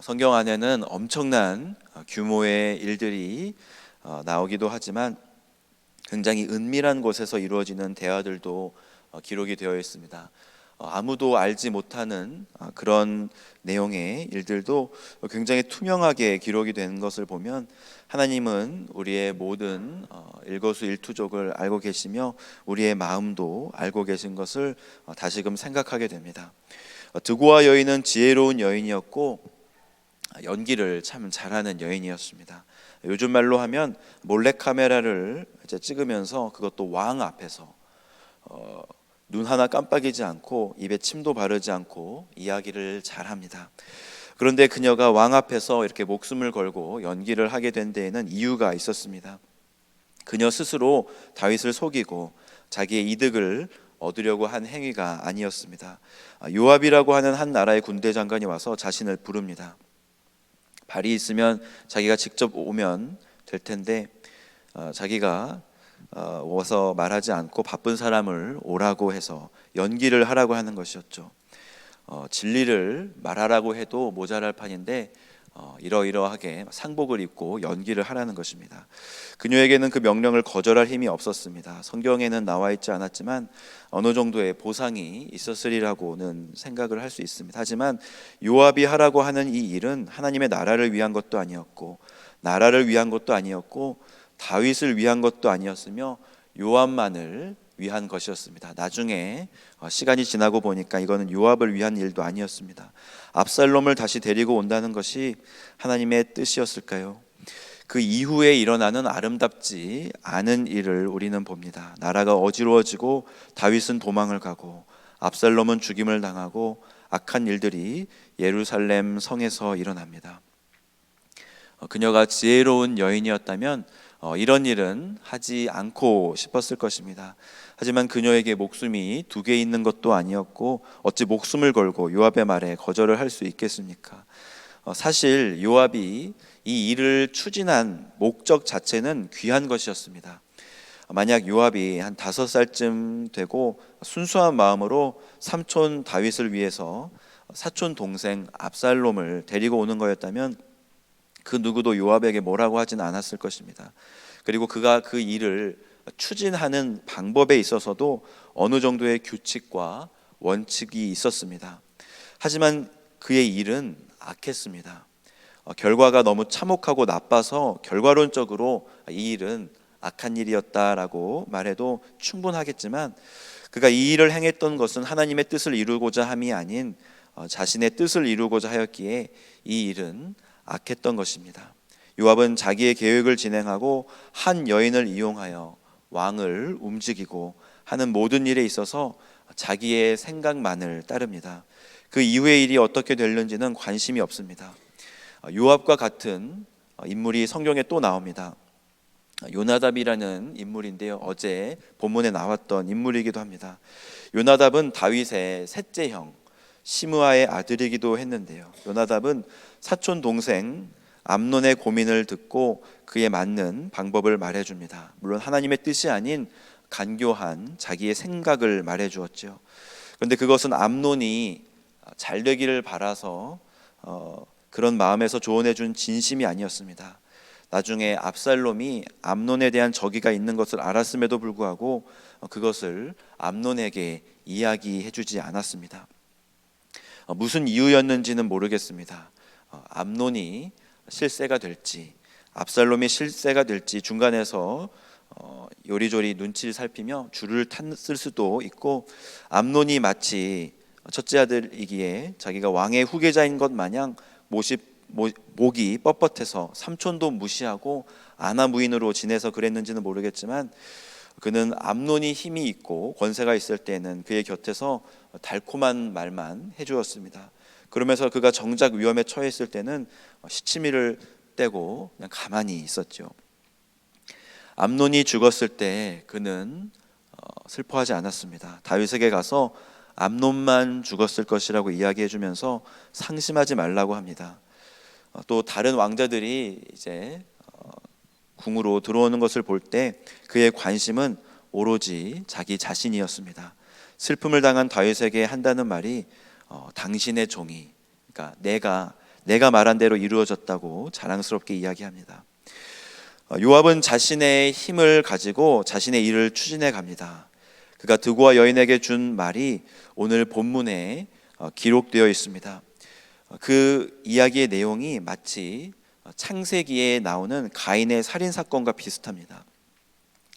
성경 안에는 엄청난 규모의 일들이 나오기도 하지만 굉장히 은밀한 곳에서 이루어지는 대화들도 기록이 되어 있습니다. 아무도 알지 못하는 그런 내용의 일들도 굉장히 투명하게 기록이 된 것을 보면 하나님은 우리의 모든 일거수일투족을 알고 계시며 우리의 마음도 알고 계신 것을 다시금 생각하게 됩니다. 드고아 여인은 지혜로운 여인이었고 연기를 참 잘하는 여인이었습니다. 요즘 말로 하면 몰래카메라를 이제 찍으면서 그것도 왕 앞에서 눈 하나 깜빡이지 않고 입에 침도 바르지 않고 이야기를 잘합니다. 그런데 그녀가 왕 앞에서 이렇게 목숨을 걸고 연기를 하게 된 데에는 이유가 있었습니다. 그녀 스스로 다윗을 속이고 자기의 이득을 얻으려고 한 행위가 아니었습니다. 요압이라고 하는 한 나라의 군대 장관이 와서 자신을 부릅니다. 발이 있으면 자기가 직접 오면 될 텐데 자기가 와서 말하지 않고 바쁜 사람을 오라고 해서 연기를 하라고 하는 것이었죠. 진리를 말하라고 해도 모자랄 판인데 이러이러하게 상복을 입고 연기를 하라는 것입니다. 그녀에게는 그 명령을 거절할 힘이 없었습니다. 성경에는 나와 있지 않았지만 어느 정도의 보상이 있었으리라고는 생각을 할 수 있습니다. 하지만 요압이 하라고 하는 이 일은 하나님의 나라를 위한 것도 아니었고 나라를 위한 것도 아니었고 다윗을 위한 것도 아니었으며 요압만을 위한 것이었습니다. 나중에 시간이 지나고 보니까 이거는 요압을 위한 일도 아니었습니다. 압살롬을 다시 데리고 온다는 것이 하나님의 뜻이었을까요? 그 이후에 일어나는 아름답지 않은 일을 우리는 봅니다. 나라가 어지러워지고 다윗은 도망을 가고 압살롬은 죽임을 당하고 악한 일들이 예루살렘 성에서 일어납니다. 그녀가 지혜로운 여인이었다면 이런 일은 하지 않고 싶었을 것입니다. 하지만 그녀에게 목숨이 두 개 있는 것도 아니었고 어찌 목숨을 걸고 요압의 말에 거절을 할 수 있겠습니까? 사실 요압이 이 일을 추진한 목적 자체는 귀한 것이었습니다. 만약 요압이 한 5살쯤 되고 순수한 마음으로 삼촌 다윗을 위해서 사촌 동생 압살롬을 데리고 오는 거였다면 그 누구도 요압에게 뭐라고 하진 않았을 것입니다. 그리고 그가 그 일을 추진하는 방법에 있어서도 어느 정도의 규칙과 원칙이 있었습니다. 하지만 그의 일은 악했습니다. 결과가 너무 참혹하고 나빠서 결과론적으로 이 일은 악한 일이었다라고 말해도 충분하겠지만 그가 이 일을 행했던 것은 하나님의 뜻을 이루고자 함이 아닌 자신의 뜻을 이루고자 하였기에 이 일은 악했던 것입니다. 요압은 자기의 계획을 진행하고 한 여인을 이용하여 왕을 움직이고 하는 모든 일에 있어서 자기의 생각만을 따릅니다. 그 이후의 일이 어떻게 될는지는 관심이 없습니다. 요압과 같은 인물이 성경에 또 나옵니다. 요나답이라는 인물인데요, 어제 본문에 나왔던 인물이기도 합니다. 요나답은 다윗의 셋째 형 시므아의 아들이기도 했는데요, 요나답은 사촌 동생 암논의 고민을 듣고 그에 맞는 방법을 말해줍니다. 물론 하나님의 뜻이 아닌 간교한 자기의 생각을 말해주었죠. 그런데 그것은 암논이 잘 되기를 바라서 그런 마음에서 조언해준 진심이 아니었습니다. 나중에 압살롬이 암논에 대한 적의가 있는 것을 알았음에도 불구하고 그것을 암논에게 이야기해주지 않았습니다. 무슨 이유였는지는 모르겠습니다. 암논이 실세가 될지 압살롬이 실세가 될지 중간에서 요리조리 눈치를 살피며 줄을 탔을 수도 있고, 암논이 마치 첫째 아들이기에 자기가 왕의 후계자인 것 마냥 목이 뻣뻣해서 삼촌도 무시하고 아나무인으로 지내서 그랬는지는 모르겠지만 그는 암논이 힘이 있고 권세가 있을 때는 그의 곁에서 달콤한 말만 해주었습니다. 그러면서 그가 정작 위험에 처했을 때는 시치미를 떼고 그냥 가만히 있었죠. 암논이 죽었을 때 그는 슬퍼하지 않았습니다. 다윗에게 가서 암논만 죽었을 것이라고 이야기해주면서 상심하지 말라고 합니다. 또 다른 왕자들이 이제 궁으로 들어오는 것을 볼 때 그의 관심은 오로지 자기 자신이었습니다. 슬픔을 당한 다윗에게 한다는 말이 당신의 종이, 그러니까 내가 내가 말한 대로 이루어졌다고 자랑스럽게 이야기합니다. 요압은 자신의 힘을 가지고 자신의 일을 추진해 갑니다. 그가 드고와 여인에게 준 말이 오늘 본문에 기록되어 있습니다. 그 이야기의 내용이 마치 창세기에 나오는 가인의 살인 사건과 비슷합니다.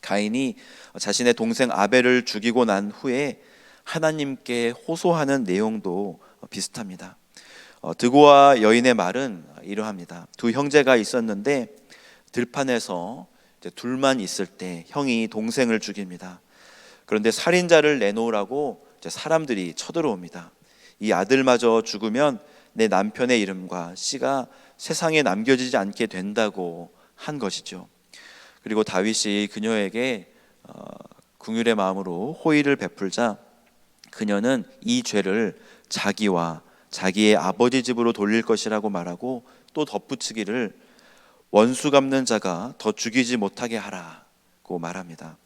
가인이 자신의 동생 아벨을 죽이고 난 후에 하나님께 호소하는 내용도 비슷합니다. 드고와 여인의 말은 이러합니다. 두 형제가 있었는데 들판에서 둘만 있을 때 형이 동생을 죽입니다. 그런데 살인자를 내놓으라고 사람들이 쳐들어옵니다. 이 아들마저 죽으면 내 남편의 이름과 씨가 세상에 남겨지지 않게 된다고 한 것이죠. 그리고 다윗이 그녀에게 긍휼의 마음으로 호의를 베풀자 그녀는 이 죄를 자기와 자기의 아버지 집으로 돌릴 것이라고 말하고 또 덧붙이기를 원수 갚는 자가 더 죽이지 못하게 하라고 말합니다.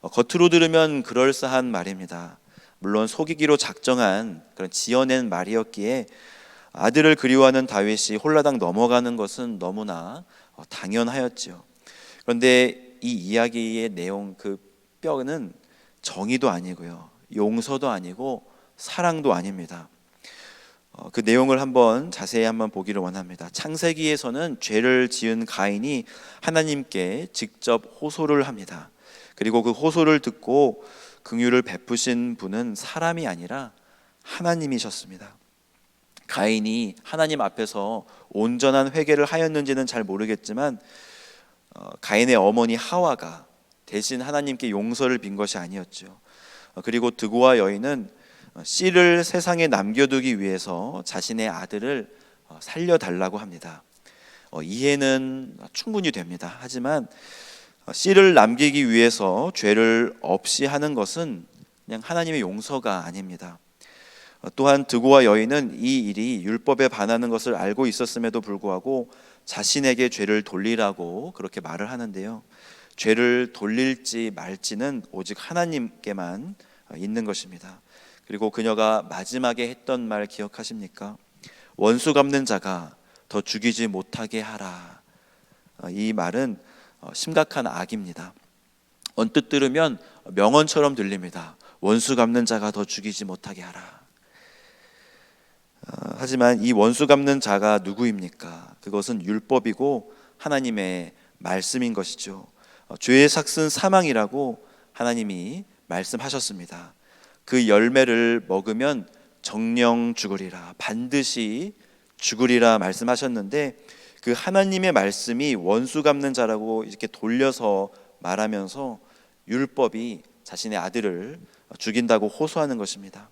겉으로 들으면 그럴싸한 말입니다. 물론 속이기로 작정한 그런 지어낸 말이었기에 아들을 그리워하는 다윗이 홀라당 넘어가는 것은 너무나 당연하였지요. 그런데 이 이야기의 내용, 그 뼈는 정의도 아니고요, 용서도 아니고 사랑도 아닙니다. 그 내용을 자세히 한번 보기를 원합니다. 창세기에서는 죄를 지은 가인이 하나님께 직접 호소를 합니다. 그리고 그 호소를 듣고 긍휼을 베푸신 분은 사람이 아니라 하나님이셨습니다. 가인이 하나님 앞에서 온전한 회개를 하였는지는 잘 모르겠지만 가인의 어머니 하와가 대신 하나님께 용서를 빈 것이 아니었죠. 그리고 드고와 여인은 씨를 세상에 남겨두기 위해서 자신의 아들을 살려달라고 합니다. 이해는 충분히 됩니다. 하지만 씨를 남기기 위해서 죄를 없이 하는 것은 그냥 하나님의 용서가 아닙니다. 또한 드고와 여인은 이 일이 율법에 반하는 것을 알고 있었음에도 불구하고 자신에게 죄를 돌리라고 그렇게 말을 하는데요, 죄를 돌릴지 말지는 오직 하나님께만 있는 것입니다. 그리고 그녀가 마지막에 했던 말 기억하십니까? 원수 갚는 자가 더 죽이지 못하게 하라. 이 말은 심각한 악입니다. 언뜻 들으면 명언처럼 들립니다. 원수 갚는 자가 더 죽이지 못하게 하라. 하지만 이 원수 갚는 자가 누구입니까? 그것은 율법이고 하나님의 말씀인 것이죠. 죄의 삭은 사망이라고 하나님이 말씀하셨습니다. 그 열매를 먹으면 정령 죽으리라, 반드시 죽으리라 말씀하셨는데 그 하나님의 말씀이 원수 갚는 자라고 이렇게 돌려서 말하면서 율법이 자신의 아들을 죽인다고 호소하는 것입니다.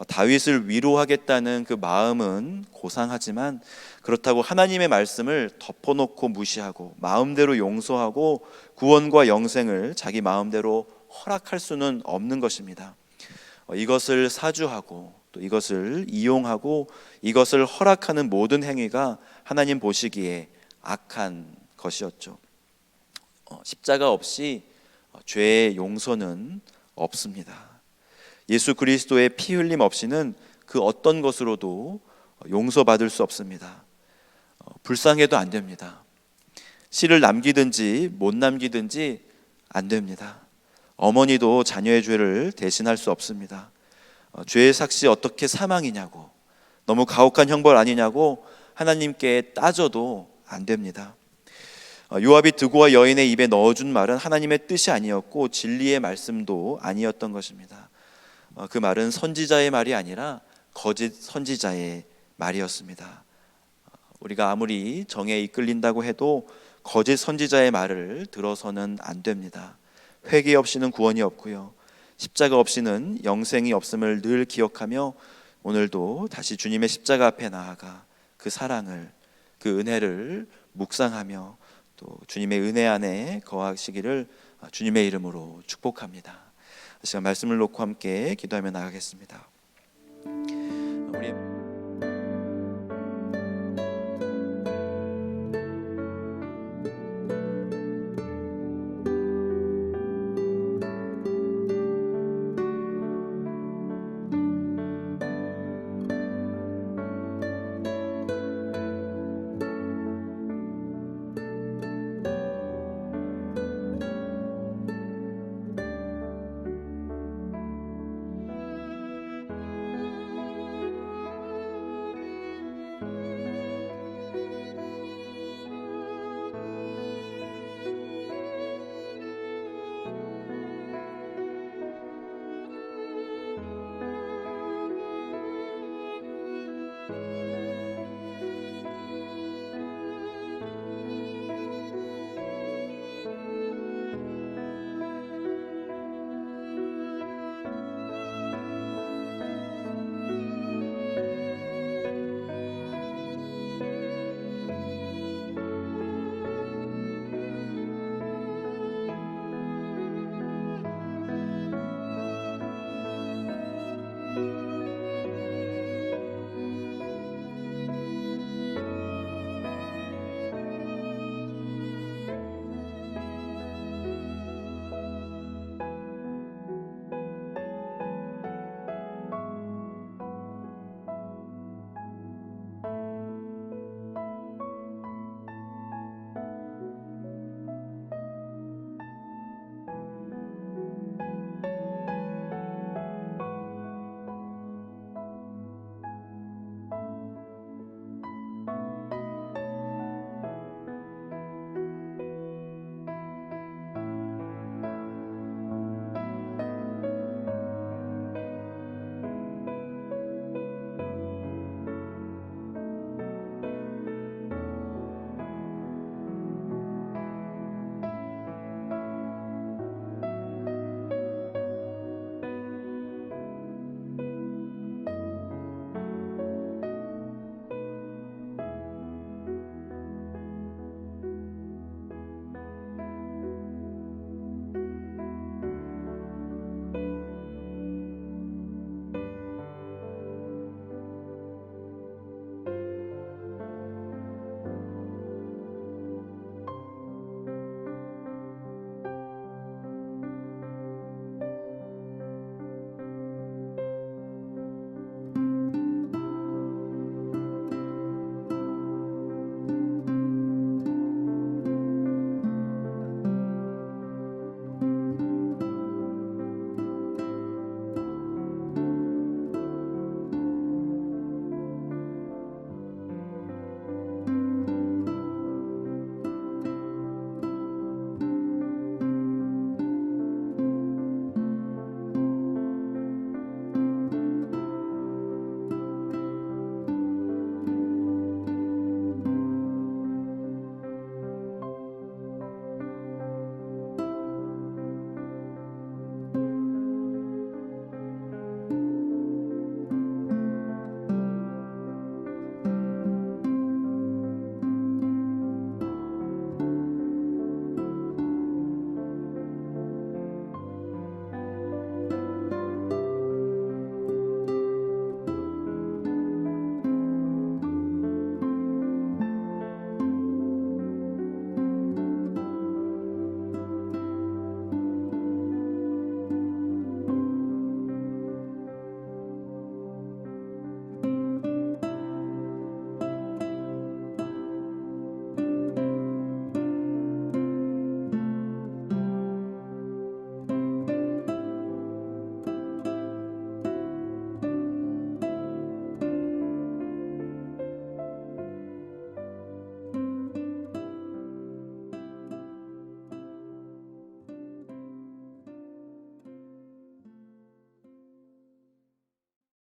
다윗을 위로하겠다는 그 마음은 고상하지만 그렇다고 하나님의 말씀을 덮어놓고 무시하고 마음대로 용서하고 구원과 영생을 자기 마음대로 허락할 수는 없는 것입니다. 이것을 사주하고 또 이것을 이용하고 이것을 허락하는 모든 행위가 하나님 보시기에 악한 것이었죠. 십자가 없이 죄의 용서는 없습니다. 예수 그리스도의 피 흘림 없이는 그 어떤 것으로도 용서받을 수 없습니다. 불쌍해도 안 됩니다. 씨를 남기든지 못 남기든지 안 됩니다. 어머니도 자녀의 죄를 대신할 수 없습니다. 죄의 삭시 어떻게 사망이냐고, 너무 가혹한 형벌 아니냐고 하나님께 따져도 안 됩니다. 요압이 드고와 여인의 입에 넣어준 말은 하나님의 뜻이 아니었고 진리의 말씀도 아니었던 것입니다. 그 말은 선지자의 말이 아니라 거짓 선지자의 말이었습니다. 우리가 아무리 정에 이끌린다고 해도 거짓 선지자의 말을 들어서는 안 됩니다. 회개 없이는 구원이 없고요, 십자가 없이는 영생이 없음을 늘 기억하며 오늘도 다시 주님의 십자가 앞에 나아가 그 사랑을, 그 은혜를 묵상하며 또 주님의 은혜 안에 거하시기를 주님의 이름으로 축복합니다. 이 시간 말씀을 놓고 함께 기도하며 나가겠습니다. 우리